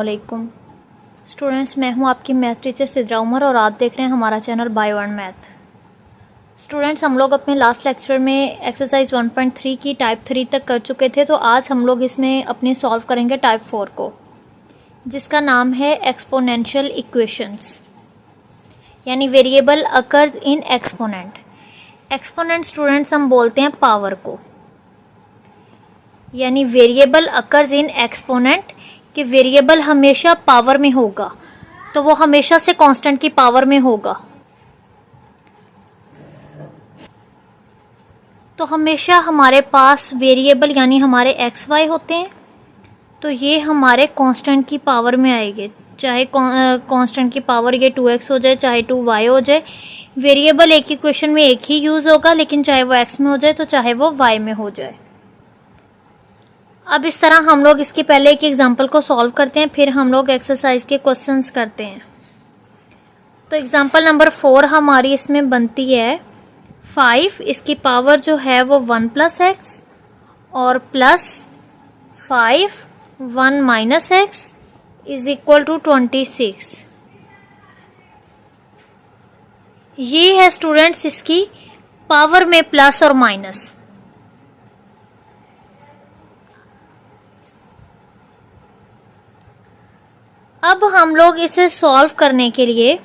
अस्सलामुअलैकुम स्टूडेंट्स, मैं हूं आपकी मैथ टीचर सिद्रा उमर और आप देख रहे हैं हमारा channel bio and math. Students, हम लोग अपने लास्ट लेक्चर में एक्सरसाइज 1.3 की टाइप 3 तक कर चुके थे, तो आज हम लोग इसमें अपनी सॉल्व करेंगे टाइप 4 को, जिसका नाम है एक्सपोनेंशियल इक्वेशंस, यानी variable occurs in exponent. Exponent students हम बोलते हैं पावर को, यानी वेरिएबल अकर्स इन एक्सपोनेंट कि वेरिएबल हमेशा पावर में होगा, तो वो हमेशा से कांस्टेंट की पावर में होगा। तो हमेशा हमारे पास वेरिएबल यानी हमारे एक्स वाई होते हैं, तो ये हमारे कांस्टेंट की पावर में आएंगे, चाहे कांस्टेंट की पावर ये 2x हो जाए चाहे 2y हो जाए। वेरिएबल एक इक्वेशन में एक ही यूज होगा, लेकिन चाहे वो x में हो जाए तो चाहे वो y में हो जाए। अब इस तरह हम लोग इसके पहले एक एग्जांपल को सॉल्व करते हैं, फिर हम लोग एक्सरसाइज के क्वेश्चंस करते हैं। तो एग्जांपल नंबर 4 हमारी इसमें बनती है 5, इसकी पावर जो है वो 1 + x और plus 5 1 - x is equal to 26। ये है स्टूडेंट्स इसकी पावर में प्लस और माइनस। अब हम लोग इसे सॉल्व करने के लिए,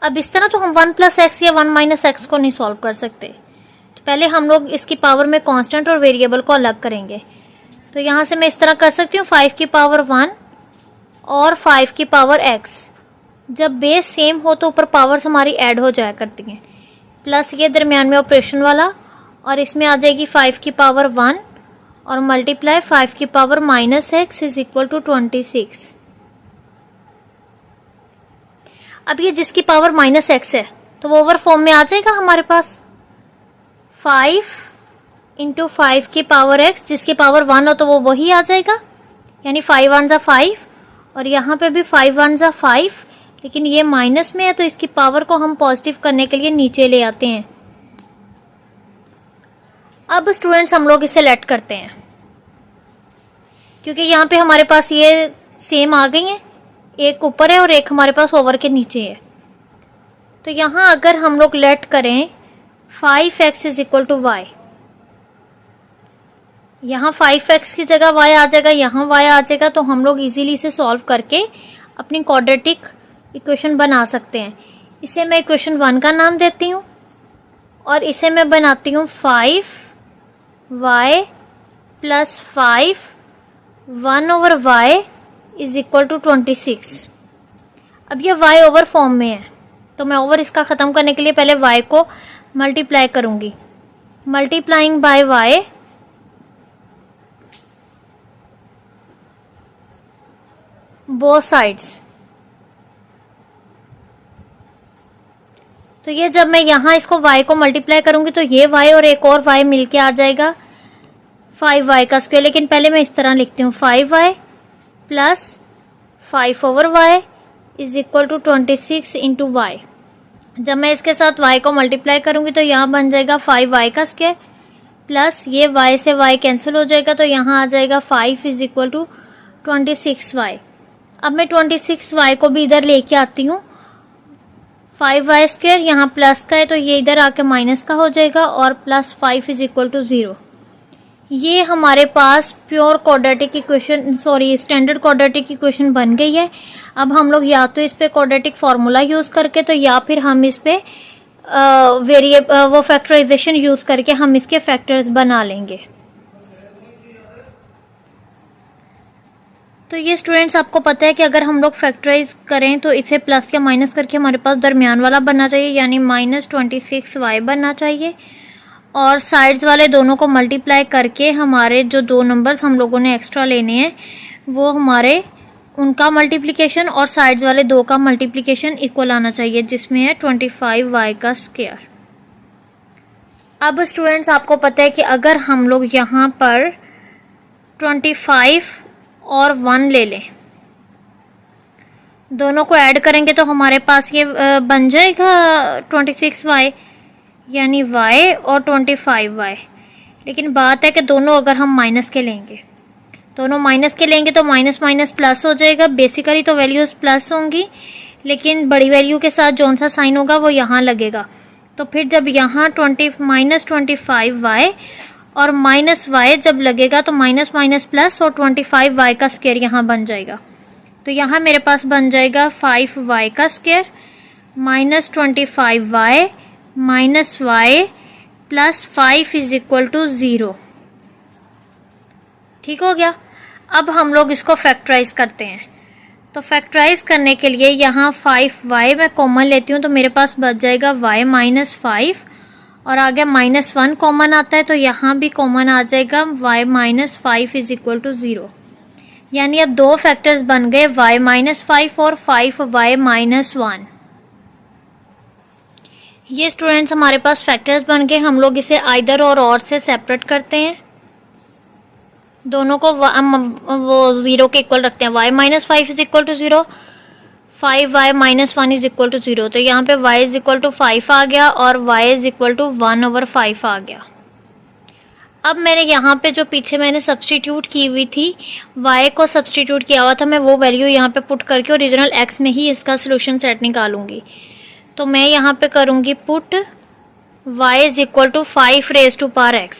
अब इस तरह तो हम 1 + x या 1 - x को नहीं सॉल्व कर सकते, तो पहले हम लोग इसकी पावर में कांस्टेंट और वेरिएबल को अलग करेंगे। तो यहां से मैं इस तरह कर सकती हूँ 5 की पावर 1 और 5 की पावर x। जब बेस सेम हो तो ऊपर पावर्स हमारी ऐड हो जाया करती हैं, प्लस ये दरमियान में ऑपरेशन वाला, और इसमें आ जाएगी 5 की पावर 1 और मल्टीप्लाई 5 की power -x is equal to 26। अब ये जिसकी पावर -x है तो वो ओवर फॉर्म में आ जाएगा हमारे पास 5 × 5 की पावर x, जिसकी पावर 1 हो तो वो वही आ जाएगा, यानी 5 1 = 5 और यहाँ पे भी 5 1 = 5, लेकिन ये माइनस में है तो इसकी पावर को हम पॉजिटिव करने के लिए नीचे ले आते हैं। अब स्टूडेंट्स हम लोग इसे लेट करते हैं, क्योंकि यहाँ पे हमारे पास ये सेम आ गई हैं, एक ऊपर है और एक हमारे पास ओवर के नीचे है। तो यहाँ अगर हम लोग लेट करें 5x is equal to y, यहाँ 5x की जगह y आ जाएगा, यहाँ y आ जाएगा, तो हम लोग इजीली इसे सॉल्व करके अपनी क्वाड्रेटिक इक्वेशन बना सकते हैं। इसे मैं इक्वेशन 1 का नाम देती हूँ और इसे मैं बनाती हूँ 5y + 5 1/y is equal to 26। अब ये y ओवर फॉर्म में है, तो मैं ओवर इसका खत्म करने के लिए पहले y को मल्टीप्लाई करूंगी, multiplying by y both sides. तो ये जब मैं यहां इसको y को मल्टीप्लाई करूंगी तो ये y और एक और y मिलके आ जाएगा 5y का स्क्वायर, लेकिन पहले मैं इस तरह लिखती हूँ 5y + 5/y is equal to 26 × y। जब मैं इसके साथ y को मल्टीप्लाई करूंगी तो यहाँ बन जाएगा 5y का स्क्वायर प्लस ये y से y कैंसिल हो जाएगा, तो यहाँ आ जाएगा 5 इज इक्वल टू 26y। अब मैं 26y को भी इधर लेके आती हूँ, 5y² यहाँ प्लस का है तो ये इधर आके माइनस का हो जाएगा और प्लस 5 इज इक्वल टू 0। ये हमारे पास pure quadratic equation, standard quadratic equation बन गई है। अब हम लोग या तो इस पे क्वाड्रेटिक फार्मूला यूज करके, तो या फिर हम इस पे वो फैक्टराइजेशन यूज करके हम इसके फैक्टर्स बना लेंगे। तो ये स्टूडेंट्स आपको पता है कि अगर हम लोग फैक्टराइज करें तो इसे प्लस या माइनस करके हमारे पास दरमियान वाला बनना चाहिए, यानी -26y बनना चाहिए, और साइड्स वाले दोनों को मल्टीप्लाई करके हमारे जो दो नंबर्स हम लोगों ने एक्स्ट्रा लेने हैं वो हमारे उनका मल्टीप्लिकेशन और साइड्स वाले दो का मल्टीप्लिकेशन इक्वल आना चाहिए, जिसमें है 25y का स्क्वायर। अब स्टूडेंट्स आपको पता है कि अगर हम लोग यहाँ पर 25 और 1 ले लें, दोनों को ऐड करेंगे तो हमारे पास ये बन जाएगा 26y, यानी y और 25y। लेकिन बात है कि दोनों अगर हम माइनस के लेंगे दोनों माइनस के लेंगे तो माइनस माइनस प्लस हो जाएगा। बेसिकली तो वैल्यूज प्लस होंगी, लेकिन बड़ी वैल्यू के साथ जौन सा साइन होगा वो यहाँ लगेगा। तो फिर जब यहाँ -25y और -y जब लगेगा तो माइनस माइनस प्लस और 25y का स्क्वायर यहाँ बन जाएगा। तो यहाँ मेरे पास बन जाएगा 5y का square -25y -y plus 5 is equal to 0। ठीक हो गया। अब हम लोग इसको फैक्टराइज करते हैं। तो फैक्टराइज करने के लिए यहाँ 5y मैं कॉमन लेती हूँ तो मेरे पास बच जाएगा y -5 और आगे -1 कॉमन आता है तो यहाँ भी कॉमन आ जाएगा y -5 इज इक्वल टू 0। यानी अब दो फैक्टर्स बन गए y -5 और 5y -1। ये स्टूडेंट्स हमारे पास फैक्टर्स बन गए। हम लोग इसे आइदर और से सेपरेट करते हैं, दोनों को वो 0 के इक्वल रखते हैं। y -5 is equal to 0, 5y -1 is equal to 0। तो यहाँ पे y इज इक्वल टू 5 आ गया और y इज इक्वल टू 1/5 आ गया। अब मैंने यहाँ पे जो पीछे मैंने सब्सटीट्यूट की हुई थी, y को सब्सटीट्यूट किया हुआ था, मैं वो वैल्यू यहाँ पे पुट करके ओरिजिनल x में ही इसका सोल्यूशन सेट निकालूंगी। तो मैं यहाँ पे करूँगी put y is equal to 5 raise to power x।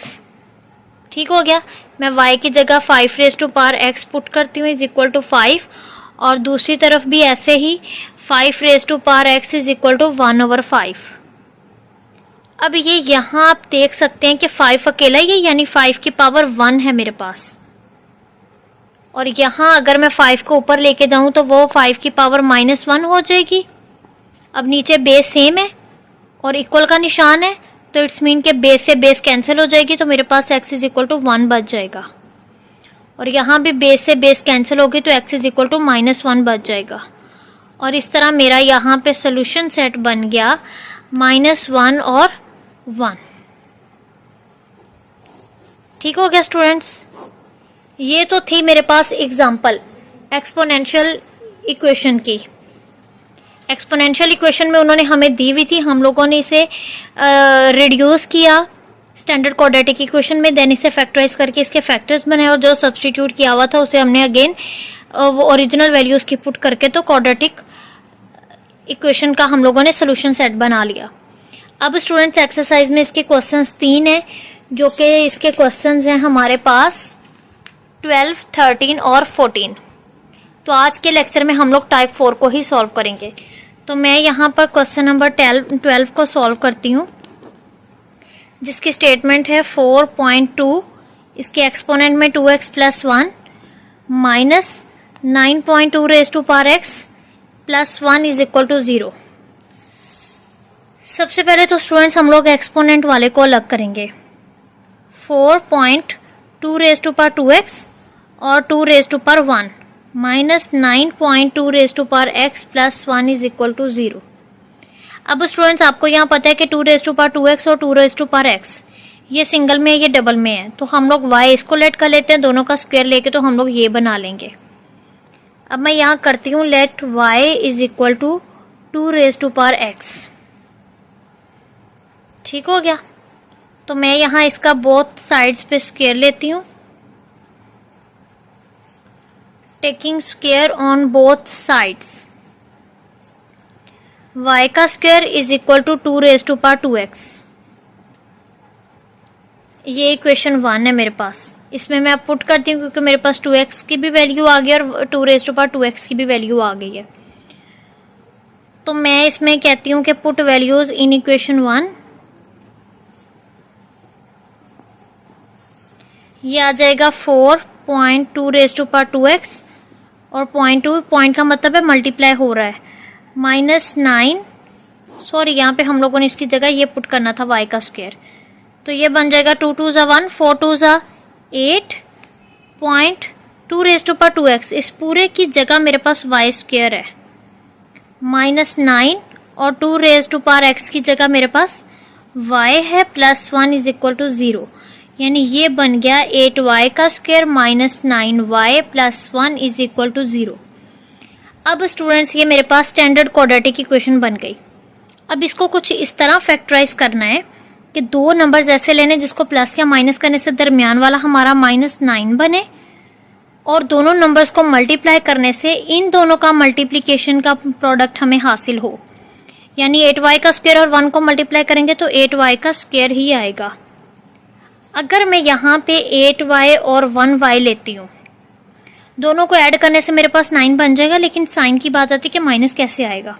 ठीक हो गया। मैं y की जगह 5 raise to power x put करती हूँ इज इक्वल टू 5 और दूसरी तरफ भी ऐसे ही 5 raise to power x is equal to 1/5। अब ये यहाँ आप देख सकते हैं कि 5 अकेला ही है, यानी 5 की पावर 1 है मेरे पास। और यहाँ अगर मैं 5 को ऊपर लेके जाऊँ तो वो 5 की पावर -1 हो जाएगी। अब नीचे बेस सेम है और इक्वल का निशान है तो इट्स मीन के बेस से बेस कैंसिल हो जाएगी तो मेरे पास x इज इक्वल टू 1 बच जाएगा। और यहाँ भी बेस से बेस कैंसिल होगी तो x इज इक्वल टू -1 बच जाएगा। और इस तरह मेरा यहाँ पे सोल्यूशन सेट बन गया -1 और 1। ठीक हो गया स्टूडेंट्स। ये तो थी मेरे पास एग्जाम्पल एक्सपोनेंशियल इक्वेशन की। एक्सपोनेंशियल इक्वेशन में उन्होंने हमें दी हुई थी, हम लोगों ने इसे रिड्यूस किया स्टैंडर्ड क्वाड्रेटिक इक्वेशन में, देन इसे फैक्टराइज करके इसके फैक्टर्स बनाए और जो सब्सटीट्यूट किया हुआ था उसे हमने अगेन वो ओरिजिनल वैल्यूज की पुट करके तो क्वाड्रेटिक इक्वेशन का हम लोगों ने सोल्यूशन सेट बना लिया। अब स्टूडेंट्स एक्सरसाइज में इसके क्वेश्चंस 3 हैं, जो कि इसके क्वेश्चंस हैं हमारे पास 12, 13 और 14। तो आज के लेक्चर में हम लोग टाइप 4 को ही सॉल्व करेंगे। तो मैं यहाँ पर क्वेश्चन नंबर 12 को सॉल्व करती हूँ, जिसकी स्टेटमेंट है 4.2, इसके एक्सपोनेंट में 2x + 1 minus 9.2 raise to power x + 1 is equal to 0। सबसे पहले तो स्टूडेंट्स हम लोग एक्सपोनेंट वाले को अलग करेंगे। 4.2 रेज टू पावर 2x और 2 raise to power 1 minus 9.2 raise to power x + 1 is equal to 0। अब स्टूडेंट्स आपको यहाँ पता है कि 2 रेज टू पावर 2x और 2 रेज टू पावर x ये सिंगल में है, ये डबल में है, तो हम लोग y इसको लेट कर लेते हैं, दोनों का स्क्वायर लेके तो हम लोग ये बना लेंगे। अब मैं यहाँ करती हूँ let y is equal to 2 raise to power x। ठीक हो गया। तो मैं यहाँ इसका बोथ साइड्स पे स्क्वायर लेती हूँ, taking square on both sides. y का square is equal to 2 raise to power 2x। ये इक्वेशन 1 है मेरे पास। इसमें मैं अब पुट करती हूँ क्योंकि मेरे पास 2x की भी वैल्यू आ गई और 2 रेज टू पावर 2x की भी वैल्यू आ गई है। तो मैं इसमें कहती हूँ कि पुट वैल्यूज इन इक्वेशन 1। ये आ जाएगा 4.2 रेज टू पावर 2x और 0.2 पॉइंट का मतलब है मल्टीप्लाई हो रहा है, -9, सॉरी यहाँ पे हम लोगों ने इसकी जगह ये पुट करना था y का स्क्वायर। तो ये बन जाएगा 2 2 ज़ा 1, 4 2 ज़ा 8.2 रेज टू पावर 2x। इस पूरे की जगह मेरे पास y स्क्वायर है, -9 और 2 रेज टू पावर x की जगह मेरे पास y है +1 इज इक्वल टू 0। यानी ये बन गया 8y का square -9y + 1 is equal to 0। अब स्टूडेंट्स ये मेरे पास स्टैंडर्ड क्वाड्रेटिक इक्वेशन बन गई। अब इसको कुछ इस तरह फैक्टराइज करना है कि दो नंबर्स ऐसे लेने जिसको प्लस या माइनस करने से दरमियान वाला हमारा -9 बने और दोनों नंबर्स को मल्टीप्लाई करने से इन दोनों का मल्टीप्लिकेशन का प्रोडक्ट हमें हासिल हो, यानी 8y का स्क्वायर और 1 को मल्टीप्लाई करेंगे तो 8y का स्क्वायर ही आएगा। अगर मैं यहाँ पे 8y और 1y लेती हूँ, दोनों को ऐड करने से मेरे पास 9 बन जाएगा, लेकिन साइन की बात आती है कि माइनस कैसे आएगा।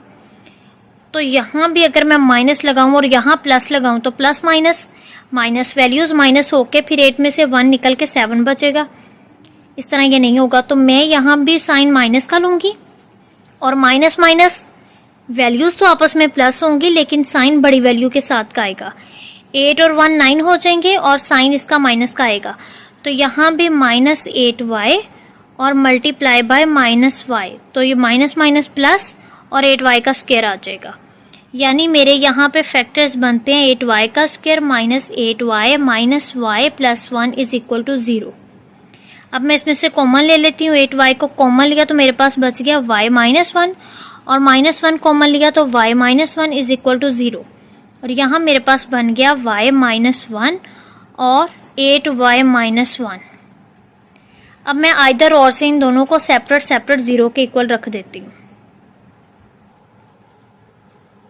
तो यहाँ भी अगर मैं माइनस लगाऊं और यहाँ प्लस लगाऊं तो plus minus minus values minus होके फिर 8 में से 1 निकल के 7 बचेगा। इस तरह ये नहीं होगा, तो मैं यहाँ भी साइन माइनस का लूंगी और माइनस माइनस वैल्यूज तो आपस में प्लस होंगी, लेकिन साइन बड़ी वैल्यू के साथ का आएगा। 8 और 1 9 हो जाएंगे और साइन इसका माइनस का आएगा, तो यहाँ भी माइनस 8y और मल्टीप्लाई बाय माइनस y, तो ये माइनस माइनस प्लस और 8y का स्क्वायर आ जाएगा। यानी मेरे यहाँ पे फैक्टर्स बनते हैं 8y का square minus 8y minus y plus 1 is equal to 0। अब मैं इसमें से कॉमन ले लेती हूँ, 8y को कॉमन लिया तो मेरे पास बच गया y माइनस 1 और माइनस 1 कॉमन लिया तो y minus 1 is equal to 0, और यहाँ मेरे पास बन गया y माइनस 1 और 8y माइनस 1। अब मैं आइदर और से इन दोनों को सेपरेट सेपरेट 0 के इक्वल रख देती हूँ।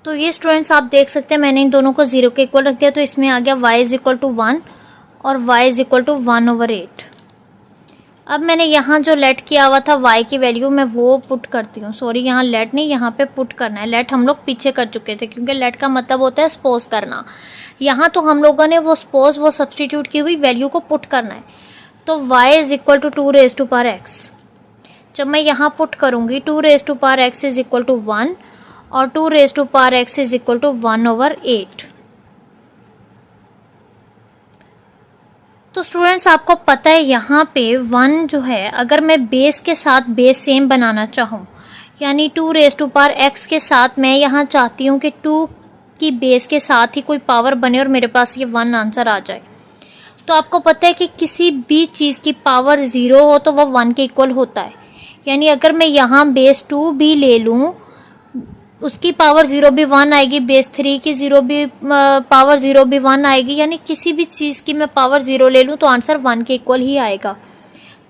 तो ये स्टूडेंट्स आप देख सकते हैं मैंने इन दोनों को 0 के इक्वल रख दिया, तो इसमें आ गया y इज इक्वल टू 1 और y इज इक्वल टू 1/8। अब मैंने यहाँ जो लेट किया हुआ था y की वैल्यू मैं वो पुट करती हूँ, सॉरी यहाँ लेट नहीं, यहाँ पे पुट करना है। लेट हम लोग पीछे कर चुके थे क्योंकि लेट का मतलब होता है सपोज करना। यहाँ तो हम लोगों ने वो सपोज वो सब्सटीट्यूट की हुई वैल्यू को पुट करना है, तो y is equal to 2 raise to power x। जब मैं यहाँ पुट करूँगी 2 raise to power x is equal to 1 और 2 raise to power x is equal to 1/8। तो स्टूडेंट्स आपको पता है यहाँ पे 1 जो है, अगर मैं बेस के साथ बेस सेम बनाना चाहूँ, यानी 2 रेज़ टू पावर x के साथ मैं यहाँ चाहती हूँ कि 2 की बेस के साथ ही कोई पावर बने और मेरे पास ये 1 आंसर आ जाए। तो आपको पता है कि किसी भी चीज़ की पावर 0 हो तो वो 1 के इक्वल होता है। यानी अगर मैं यहाँ बेस 2 भी ले लूँ, उसकी पावर 0 भी 1 आएगी, बेस 3 की 0 भी पावर 0 भी 1 आएगी, यानी किसी भी चीज़ की मैं पावर 0 ले लूँ तो आंसर 1 के इक्वल ही आएगा।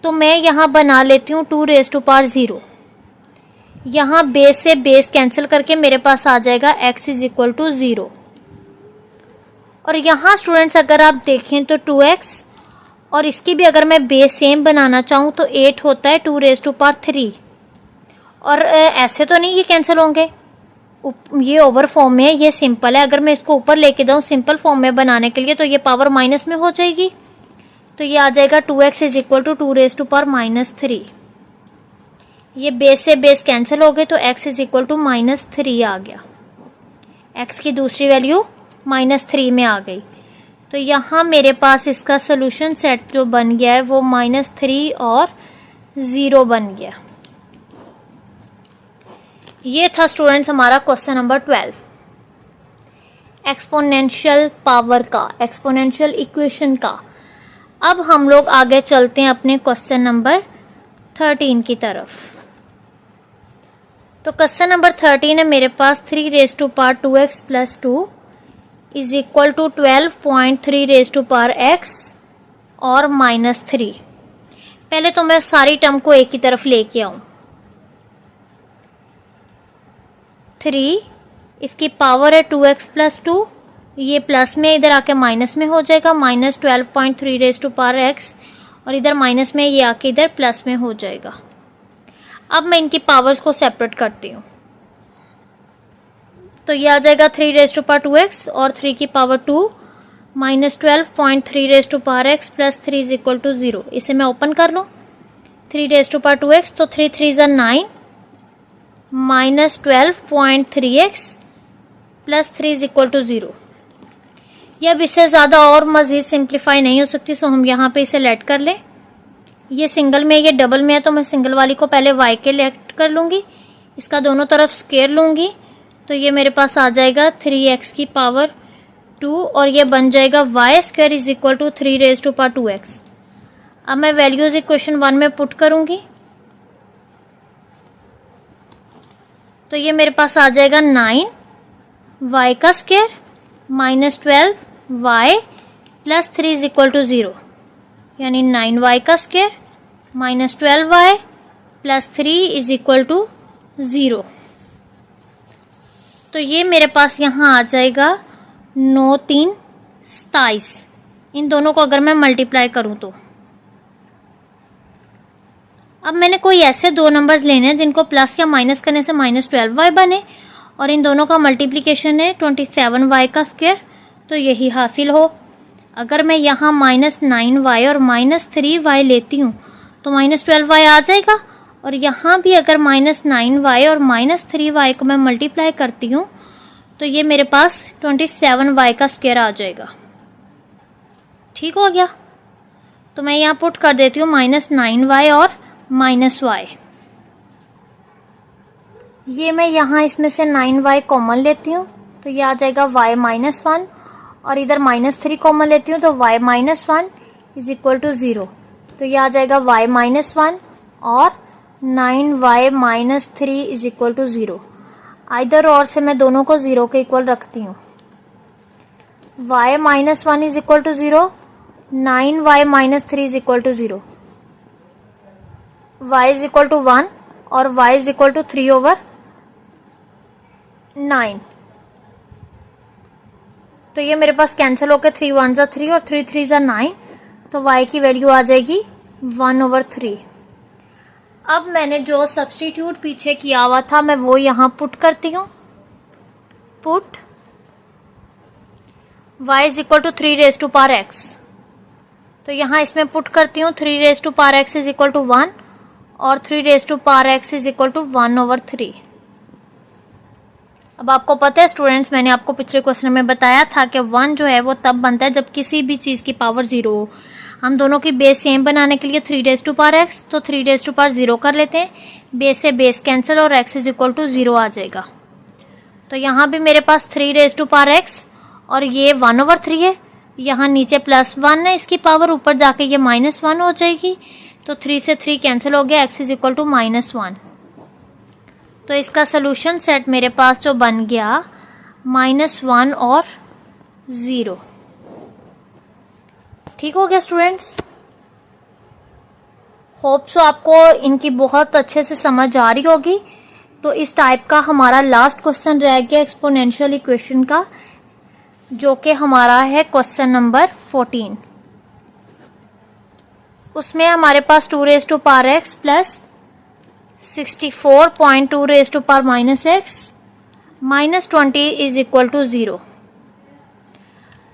तो मैं यहाँ बना लेती हूँ 2 रेज़ टू पावर 0। यहाँ बेस से बेस कैंसिल करके मेरे पास आ जाएगा x इज इक्वल टू 0। और यहाँ स्टूडेंट्स अगर आप देखें तो 2x, और इसकी भी अगर मैं बेस सेम बनाना चाहूँ तो 8 होता है 2 रेज़ टू पावर 3। और ऐसे तो नहीं ये कैंसिल होंगे, ये ओवर फॉर्म में है, ये सिंपल है। अगर मैं इसको ऊपर लेके जाऊँ सिंपल फॉर्म में बनाने के लिए तो ये पावर माइनस में हो जाएगी, तो ये आ जाएगा 2x is equal to 2 raise to power -3। ये बेस से बेस कैंसिल हो गए तो x इज इक्वल टू -3 आ गया, x की दूसरी वैल्यू -3 में आ गई। तो यहाँ मेरे पास इसका सोल्यूशन सेट जो बन गया है वो -3 और 0 बन गया। ये था स्टूडेंट्स हमारा क्वेश्चन नंबर 12 एक्सपोनेंशियल पावर का, एक्सपोनेंशियल इक्वेशन का। अब हम लोग आगे चलते हैं अपने क्वेश्चन नंबर 13 की तरफ। तो क्वेश्चन नंबर 13 है मेरे पास 3 raise to power 2x plus 2 is equal to 12.3 raise to power x और -3। पहले तो मैं सारी टर्म को एक ही तरफ लेके आऊं। 3 इसकी पावर है 2x प्लस 2, ये प्लस में इधर आके माइनस में हो जाएगा, -12.3 रेज़ टू पावर x, और इधर माइनस में ये आके इधर प्लस में हो जाएगा। अब मैं इनकी पावर्स को सेपरेट करती हूँ, तो ये आ जाएगा 3 रेज़ टू पावर 2x और 3 की power 2 -12.3 raise to power x plus 3 is equal to 0। इसे मैं ओपन कर लूँ, 3 रेज़ टू पावर 2x तो 3 3 ज़ा 9 -12.3x plus 3 is equal to 0। ये अब इससे ज़्यादा और मज़ीद सिंप्लीफाई नहीं हो सकती, सो हम यहाँ पे इसे लेट कर लें। ये सिंगल में ये डबल में है तो मैं सिंगल वाली को पहले y के लेट कर लूँगी, इसका दोनों तरफ स्क्वायर लूँगी, तो ये मेरे पास आ जाएगा 3x की पावर 2 और ये बन जाएगा y square is equal to 3 raise to power 2x। अब मैं वैल्यूज इक्वेशन 1 में पुट करूँगी, तो ये मेरे पास आ जाएगा 9y का square -12y plus 3 is equal to 0, यानी 9y का square -12y + 3 is equal to 0। तो ये मेरे पास यहाँ आ जाएगा 9 3 27। इन दोनों को अगर मैं मल्टीप्लाई करूँ तो अब मैंने कोई ऐसे दो नंबर्स लेने हैं जिनको प्लस या माइनस करने से -12y बने, और इन दोनों का मल्टीप्लिकेशन है 27y का स्क्वायर, तो यही हासिल हो। अगर मैं यहाँ -9y और -3y लेती हूँ तो -12y आ जाएगा, और यहाँ भी अगर -9y और -3y को मैं मल्टीप्लाई करती हूँ तो ये मेरे पास 27y का स्क्वायर आ जाएगा। ठीक हो गया। तो मैं यहाँ पुट कर देती हूँ -9y और -y। ये मैं यहाँ इसमें से 9y कॉमन लेती हूँ तो ये आ जाएगा y -1, और इधर -3 कॉमन लेती हूँ तो y -1 इज इक्वल टू 0। तो ये आ जाएगा y -1 और 9y -3 is equal to 0। Either और से मैं दोनों को 0 के इक्वल रखती हूँ। y -1 is equal to 0, 9y -3 is equal to 0, y is equal to 1 और y इज इक्वल टू 3/9। तो ये मेरे पास कैंसिल होकर 3 1 जा 3 और 3 3 जा 9, तो y की वैल्यू आ जाएगी 1/3। अब मैंने जो सब्स्टिट्यूट पीछे किया हुआ था मैं वो यहाँ पुट करती हूँ। Put y is equal to 3 raise to power x, तो यहाँ इसमें पुट करती हूँ 3 raise to power x is equal to 1 और 3 raise to power x is equal to 1/3। अब आपको पता है स्टूडेंट्स, मैंने आपको पिछले क्वेश्चन में बताया था कि 1 जो है वो तब बनता है जब किसी भी चीज़ की पावर 0 हो। हम दोनों की बेस सेम बनाने के लिए 3 रेज़ टू पावर x, तो 3 रेज़ टू पावर 0 कर लेते हैं। बेस से बेस कैंसिल और x इज इक्वल टू 0 आ जाएगा। तो यहाँ भी मेरे पास 3 रेज़ टू पावर x और ये 1/3 है। यहाँ नीचे +1 है इसकी पावर, ऊपर जाके ये -1 हो जाएगी। तो 3 से 3 कैंसिल हो गया, x इज इक्वल टू -1। तो इसका सोल्यूशन सेट मेरे पास जो बन गया -1 और 0। ठीक हो गया स्टूडेंट्स। होप सो आपको इनकी बहुत अच्छे से समझ आ रही होगी। तो इस टाइप का हमारा लास्ट क्वेश्चन रह गया एक्सपोनेंशियल इक्वेशन का, जो कि हमारा है क्वेश्चन नंबर 14। उसमें हमारे पास 2 raise to power x plus 64.2 raise to power -x -20 is equal to 0।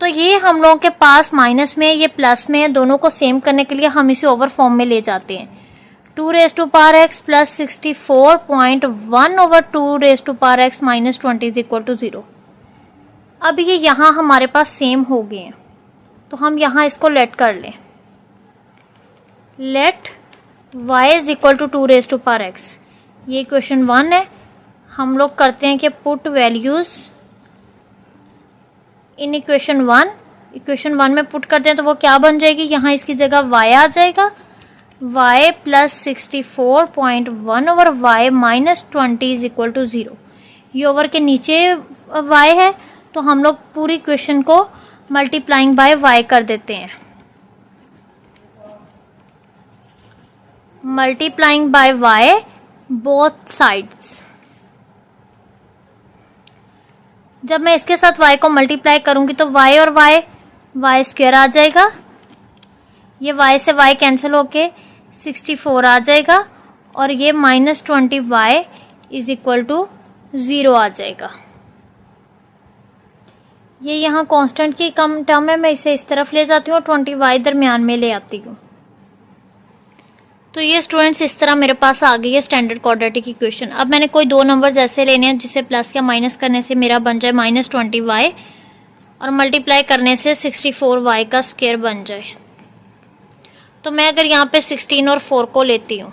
तो ये हम लोगों के पास माइनस में, ये प्लस में है, दोनों को सेम करने के लिए हम इसे ओवर फॉर्म में ले जाते हैं। 2 raise to power x plus 64.1/2 raise to power x -20 is equal to 0। अब ये यहाँ हमारे पास सेम हो गए हैं, तो हम यहाँ इसको लेट कर लें। Let y is equal to 2 raise to power x, ये इक्वेशन 1 है। हम लोग करते हैं कि पुट वैल्यूज इन इक्वेशन 1 में पुट करते हैं तो वो क्या बन जाएगी, यहाँ इसकी जगह y आ जाएगा। y plus 64.1/y -20 is equal to 0। ये ओवर के नीचे y है, तो हम लोग पूरी इक्वेशन को मल्टीप्लाइंग बाय y कर देते हैं। Multiplying by y both sides. जब मैं इसके साथ y को मल्टीप्लाई करूंगी तो y और y स्क्वायर आ जाएगा। ये y से y कैंसिल होके 64 आ जाएगा, और ये -20y इज इक्वल टू 0 आ जाएगा। ये यहाँ कांस्टेंट की कम टर्म है, मैं इसे इस तरफ ले जाती हूँ और 20y दरमियान में ले आती हूँ। तो ये स्टूडेंट्स इस तरह मेरे पास आ गई है स्टैंडर्ड क्वाड्रेटिक इक्वेशन। अब मैंने कोई दो नंबर्स ऐसे लेने हैं जिसे प्लस या माइनस करने से मेरा बन जाए -20y और मल्टीप्लाई करने से 64y का स्क्वायर बन जाए। तो मैं अगर यहाँ पे 16 और 4 को लेती हूँ,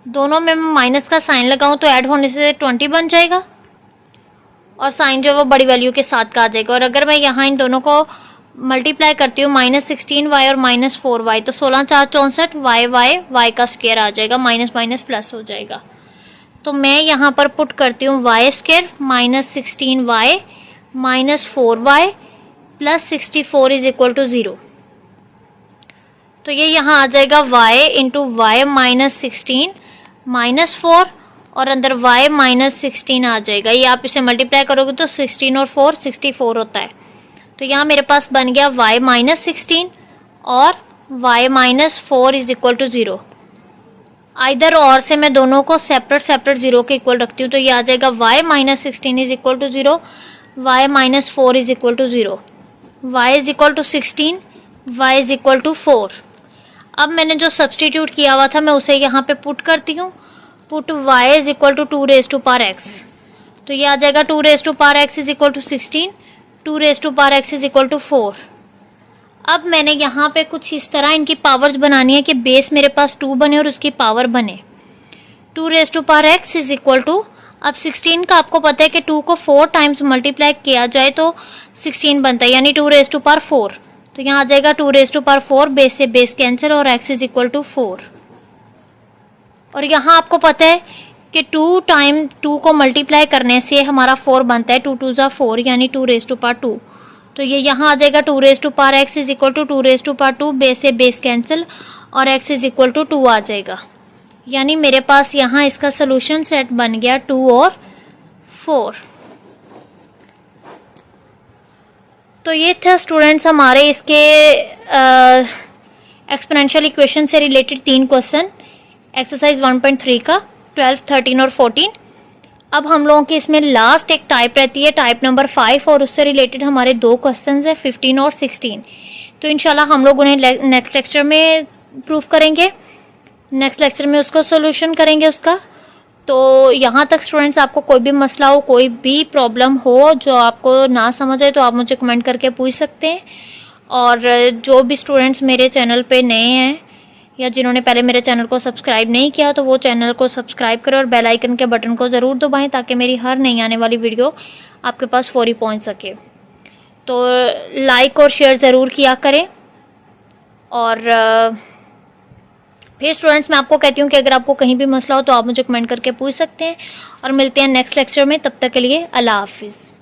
दोनों में मैं माइनस का साइन लगाऊं तो ऐड होने से 20 बन जाएगा, और साइन जो है वो बड़ी वैल्यू के साथ का आ जाएगा। और अगर मैं यहाँ इन दोनों को मल्टीप्लाई करती हूँ -16y और -4y, तो 16 4 64 y का स्क्वायर आ जाएगा, माइनस माइनस प्लस हो जाएगा। तो मैं यहाँ पर पुट करती हूँ y square -16y -4y plus 64 is equal to 0। तो ये यहाँ आ जाएगा y into y minus 16 minus 4 और अंदर y माइनस 16 आ जाएगा। ये आप इसे मल्टीप्लाई करोगे तो 16 और 4 64 होता है। तो यहाँ मेरे पास बन गया y माइनस 16 और y minus 4 is equal to 0। Either और से मैं दोनों को सेपरेट 0 के इक्वल रखती हूँ। तो ये आ जाएगा y minus 16 is equal to 0, y minus 4 is equal to 0, y is equal to 16, y is equal to 4। अब मैंने जो सब्सटीट्यूट किया हुआ था मैं उसे यहाँ पे पुट करती हूँ। Put y is equal to 2 raise to power x। तो ये आ जाएगा 2 raise to power x is equal to 16, 2 raise to power x is equal to 4। अब मैंने यहाँ पे कुछ इस तरह इनकी पावर्स बनानी है कि बेस मेरे पास 2 बने और उसकी पावर बने। 2 raise to power x is equal to, अब 16 का आपको पता है कि 2 को 4 टाइम्स मल्टीप्लाई किया जाए तो 16 बनता है, यानी 2 रेज़ टू पावर 4। तो यहाँ आ जाएगा 2 रेज़ टू पावर 4, बेस से बेस कैंसिल और x इज इक्वल टू 4। और यहाँ आपको पता है कि 2 टाइम 2 को मल्टीप्लाई करने से हमारा 4 बनता है, 2 2 ज़ा 4 यानी 2 रेज़ टू पावर 2। तो ये यहाँ आ जाएगा 2 raise to power x is equal to 2 raise to power 2, base से बेस कैंसिल और x इज इक्वल टू 2 आ जाएगा। यानी मेरे पास यहाँ इसका सोल्यूशन सेट बन गया 2 और 4। तो ये था स्टूडेंट्स हमारे इसके एक्सपोनेंशियल इक्वेशन से रिलेटेड 3 क्वेश्चन एक्सरसाइज 1.3 का 12, 13 और 14। अब हम लोगों की इसमें लास्ट एक टाइप रहती है, टाइप नंबर 5, और उससे रिलेटेड हमारे 2 क्वेश्चंस हैं 15 और 16। तो इंशाल्लाह हम लोग उन्हें नेक्स्ट लेक्चर में प्रूफ करेंगे, नेक्स्ट लेक्चर में उसको सोल्यूशन करेंगे उसका। तो यहाँ तक स्टूडेंट्स आपको कोई भी मसला हो, कोई भी प्रॉब्लम हो जो आपको ना समझ आए तो आप मुझे कमेंट करके पूछ सकते हैं। और जो भी स्टूडेंट्स मेरे चैनल पे नए हैं या जिन्होंने पहले मेरे चैनल को सब्सक्राइब नहीं किया तो वो चैनल को सब्सक्राइब करें और बेल आइकन के बटन को ज़रूर दबाएं ताकि मेरी हर नई आने वाली वीडियो आपके पास फौरी पहुंच सके। तो लाइक और शेयर ज़रूर किया करें। और फिर स्टूडेंट्स मैं आपको कहती हूँ कि अगर आपको कहीं भी मसला हो तो आप मुझे कमेंट करके पूछ सकते हैं। और मिलते हैं नेक्स्ट लेक्चर में, तब तक के लिए अल्लाह हाफिज़।